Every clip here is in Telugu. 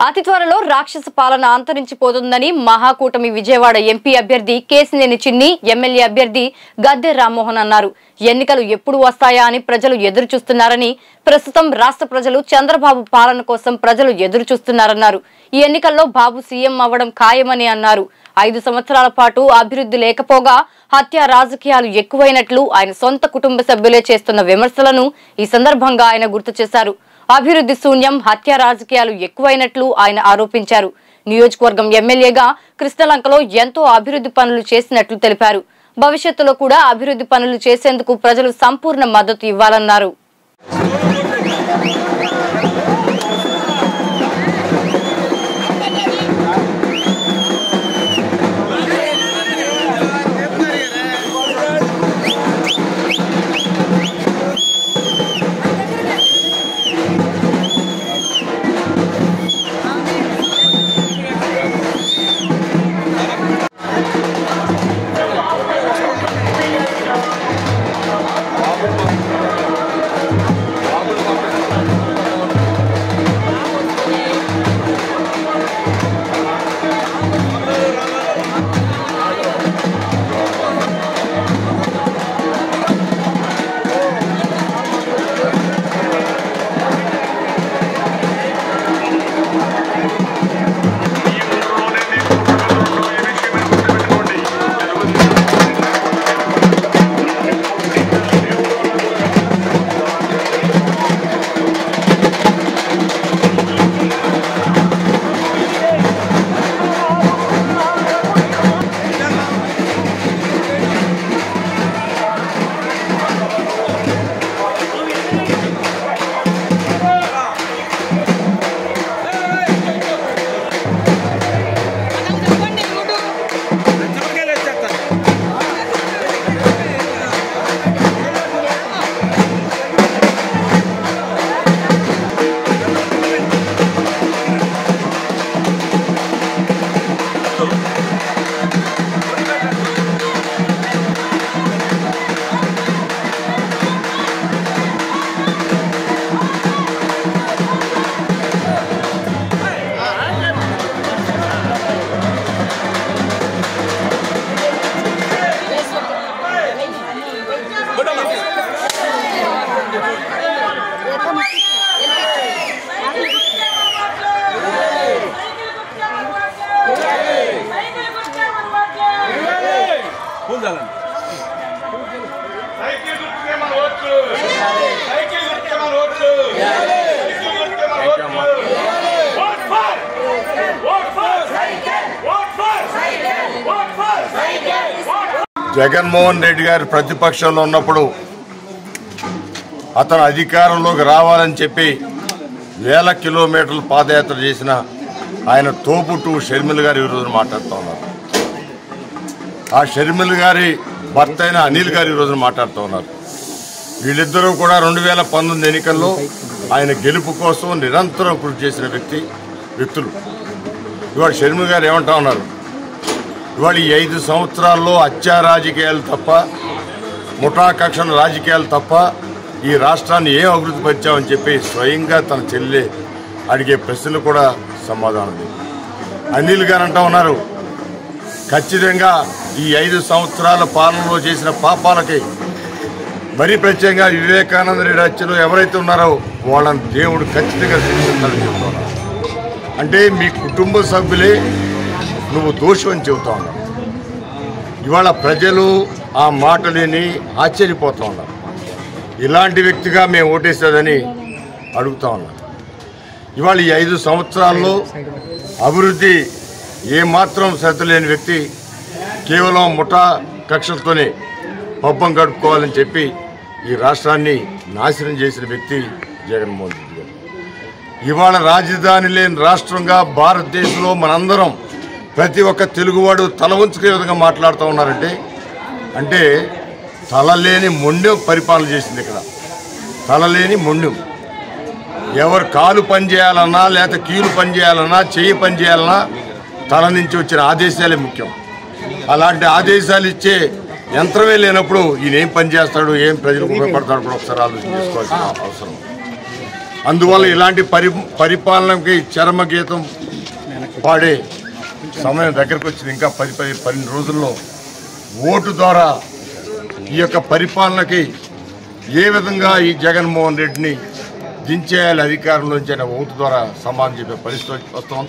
అతి త్వరలో రాక్షస పాలన అంతరించిపోతుందని మహాకూటమి విజయవాడ ఎంపీ అభ్యర్థి కేసినేని చిన్ని, ఎమ్మెల్యే అభ్యర్థి గద్దె రామ్మోహన్ అన్నారు. ఎన్నికలు ఎప్పుడు వస్తాయా అని ప్రజలు ఎదురు చూస్తున్నారని, ప్రస్తుతం రాష్ట్ర ప్రజలు చంద్రబాబు పాలన కోసం ప్రజలు ఎదురు చూస్తున్నారన్నారు. ఈ ఎన్నికల్లో బాబు సీఎం అవ్వడం ఖాయమని అన్నారు. 5 సంవత్సరాల పాటు అభివృద్ధి లేకపోగా హత్య రాజకీయాలు ఎక్కువైనట్లు ఆయన సొంత కుటుంబ సభ్యులే చేస్తున్న విమర్శలను ఈ సందర్భంగా ఆయన గుర్తు చేశారు. అభివృద్ధి శూన్యం, హత్య రాజకీయాలు ఎక్కువైనట్లు ఆయన ఆరోపించారు. నియోజకవర్గం ఎమ్మెల్యేగా కృష్ణలంకలో ఎంతో అభివృద్ధి పనులు చేసినట్లు తెలిపారు. భవిష్యత్తులో కూడా అభివృద్ధి పనులు చేసేందుకు ప్రజలు సంపూర్ణ మద్దతు ఇవ్వాలన్నారు. జగన్మోహన్ రెడ్డి గారు ప్రతిపక్షంలో ఉన్నప్పుడు అతను అధికారంలోకి రావాలని చెప్పి వేల కిలోమీటర్లు పాదయాత్ర చేసిన ఆయన తోపుటు షర్మిల గారు ఈరోజు మాట్లాడుతూ ఉన్నారు. ఆ షర్మిల గారి భర్త అయిన అనిల్ గారు ఈరోజు మాట్లాడుతూ ఉన్నారు. వీళ్ళిద్దరూ కూడా 2019 ఎన్నికల్లో ఆయన గెలుపు కోసం నిరంతరం కృషి చేసిన వ్యక్తులు. ఇవాళ షర్మిల గారు ఏమంటా ఉన్నారు, ఇవాళ ఈ 5 సంవత్సరాల్లో హత్యా రాజకీయాలు తప్ప, ముఠా కక్షల రాజకీయాలు తప్ప ఈ రాష్ట్రాన్ని ఏం అభివృద్ధి పరిచామని చెప్పి స్వయంగా తన చెల్లె అడిగే ప్రశ్నలు కూడా సమాధానం లేదు. అనిల్ గారు అంటా ఉన్నారు, ఖచ్చితంగా ఈ 5 సంవత్సరాల పాలనలో చేసిన పాపాలకి మరీ ప్రత్యేకంగా వివేకానంద రెడ్డి హత్యలో ఎవరైతే ఉన్నారో వాళ్ళని దేవుడు ఖచ్చితంగా శిక్షిస్తాడని చెబుతా ఉన్నారు. అంటే మీ కుటుంబ సభ్యులే నువ్వు దోషం అని చెబుతా ఉన్నావు. ఇవాళ ప్రజలు ఆ మాటలేని ఆశ్చర్యపోతూ ఉన్నారు. ఇలాంటి వ్యక్తిగా మేము ఓటేసేదని అడుగుతా ఉన్నాం. ఇవాళ ఈ 5 సంవత్సరాల్లో అభివృద్ధి ఏమాత్రం శ్రద్ధ లేని వ్యక్తి కేవలం ముఠా కక్షలతోనే పబ్బం గడుపుకోవాలని చెప్పి ఈ రాష్ట్రాన్ని నాశనం చేసిన వ్యక్తి జగన్మోహన్ రెడ్డి గారు. ఇవాళ రాజధాని లేని రాష్ట్రంగా భారతదేశంలో మనందరం ప్రతి ఒక్క తెలుగువాడు తల వంచుకునే విధంగా మాట్లాడుతూ ఉన్నారంటే అంటే తలలేని మొండెం పరిపాలన చేసింది. ఇక్కడ తలలేని మొండెం. ఎవరు కాలు పని చేయాలన్నా, లేకపోతే కీలు పని చేయాలన్నా, చెయ్యి పని చేయాలన్నా తల నుంచి వచ్చిన ఆదేశాలే ముఖ్యం. అలాంటి ఆదేశాలు ఇచ్చే యంత్రమే లేనప్పుడు ఈయన ఏం పని చేస్తాడు, ఏం ప్రజలకు ఉపయోగపడతాడు కూడా ఒకసారి ఆలోచన చేసుకోవాల్సిన అవసరం. అందువల్ల ఇలాంటి పరిపాలనకి చరమగీతం పాడే సమయం దగ్గరకు వచ్చింది. ఇంకా 12 రోజుల్లో ఓటు ద్వారా ఈ యొక్క పరిపాలనకి ఏ విధంగా ఈ జగన్మోహన్ రెడ్డిని దించేయాలి అధికారంలోంచి అనే ఓటు ద్వారా సమాధానం చెప్పే పరిస్థితి వస్తాం.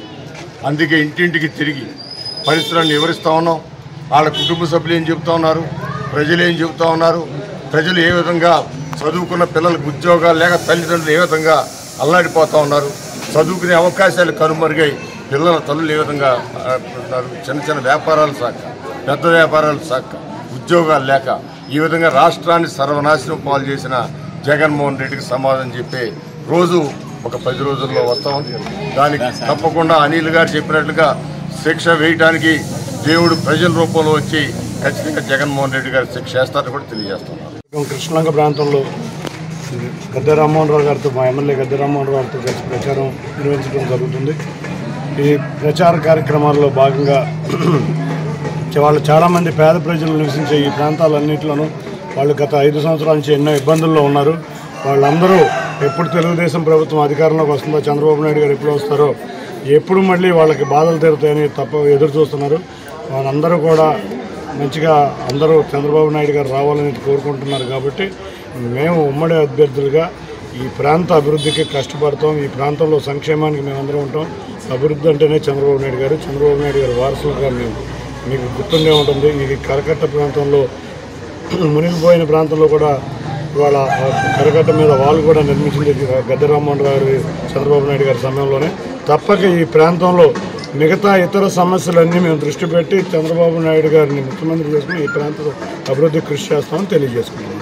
అందుకే ఇంటింటికి తిరిగి పరిస్థితులను వివరిస్తూ ఉన్నాం. వాళ్ళ కుటుంబ సభ్యులు ఏం చెబుతూ ఉన్నారు, ప్రజలు ఏం చెబుతూ ఉన్నారు, ప్రజలు ఏ విధంగా చదువుకున్న పిల్లలకు ఉద్యోగాలు లేక తల్లిదండ్రులు ఏ విధంగా అల్లాడిపోతూ ఉన్నారు, చదువుకునే అవకాశాలు కనుమరుగై పిల్లల తల్లులు ఏ విధంగా చిన్న చిన్న వ్యాపారాలు సాక పెద్ద వ్యాపారాలు సాక ఉద్యోగాలు లేక ఈ విధంగా రాష్ట్రాన్ని సర్వనాశనం పాలు చేసిన జగన్మోహన్ రెడ్డికి సమాధానం చెప్పే రోజు ఒక 10 రోజుల్లో వస్తాం. దానికి తప్పకుండా అనిల్ గారు చెప్పినట్లుగా శిక్ష వేయడానికి దేవుడు ప్రజల రూపంలో వచ్చి ఖచ్చితంగా జగన్మోహన్ రెడ్డి గారు శిక్ష చేస్తారని కూడా తెలియజేస్తున్నారు. కృష్ణలంక ప్రాంతంలో గద్దె రామ్మోహన్ రావు గారితో మా ఎమ్మెల్యే గద్దె రామ్మోహన్ రావు గారితో కలిసి ప్రచారం నిర్వహించడం జరుగుతుంది. ఈ ప్రచార కార్యక్రమాల్లో భాగంగా వాళ్ళు చాలామంది పేద ప్రజలు నివసించే ఈ ప్రాంతాలన్నింటిలోనూ వాళ్ళు గత 5 సంవత్సరాల నుంచి ఎన్నో ఇబ్బందుల్లో ఉన్నారు. వాళ్ళందరూ ఎప్పుడు తెలుగుదేశం ప్రభుత్వం అధికారంలోకి వస్తుందో, చంద్రబాబు నాయుడు గారు ఎప్పుడు వస్తారో, ఎప్పుడు మళ్ళీ వాళ్ళకి బాధలు తీరుతాయని ఎదురు చూస్తున్నారు. వాళ్ళందరూ కూడా మంచిగా అందరూ చంద్రబాబు నాయుడు గారు రావాలని కోరుకుంటున్నారు. కాబట్టి మేము ఉమ్మడి అభ్యర్థులుగా ఈ ప్రాంత అభివృద్ధికి కష్టపడతాం. ఈ ప్రాంతంలో సంక్షేమానికి మేమందరం ఉంటాం. అభివృద్ధి అంటేనే చంద్రబాబు నాయుడు గారి వారసులుగా మేము మీకు గుర్తుండే ఉంటుంది. ఈ కరకట్ట ప్రాంతంలో మునిగిపోయిన ప్రాంతంలో కూడా ఇవాళ కరకట్ట మీద వాళ్ళు కూడా నిర్మించింది గద్దె రామ్మోహన్ రావు గారి చంద్రబాబు నాయుడు గారి సమయంలోనే. తప్పక ఈ ప్రాంతంలో మిగతా ఇతర సమస్యలన్నీ మేము దృష్టి పెట్టి చంద్రబాబు నాయుడు గారిని ముఖ్యమంత్రి చేసుకుని ఈ ప్రాంత అభివృద్ధి కృషి చేస్తామని తెలియజేసుకున్నాం.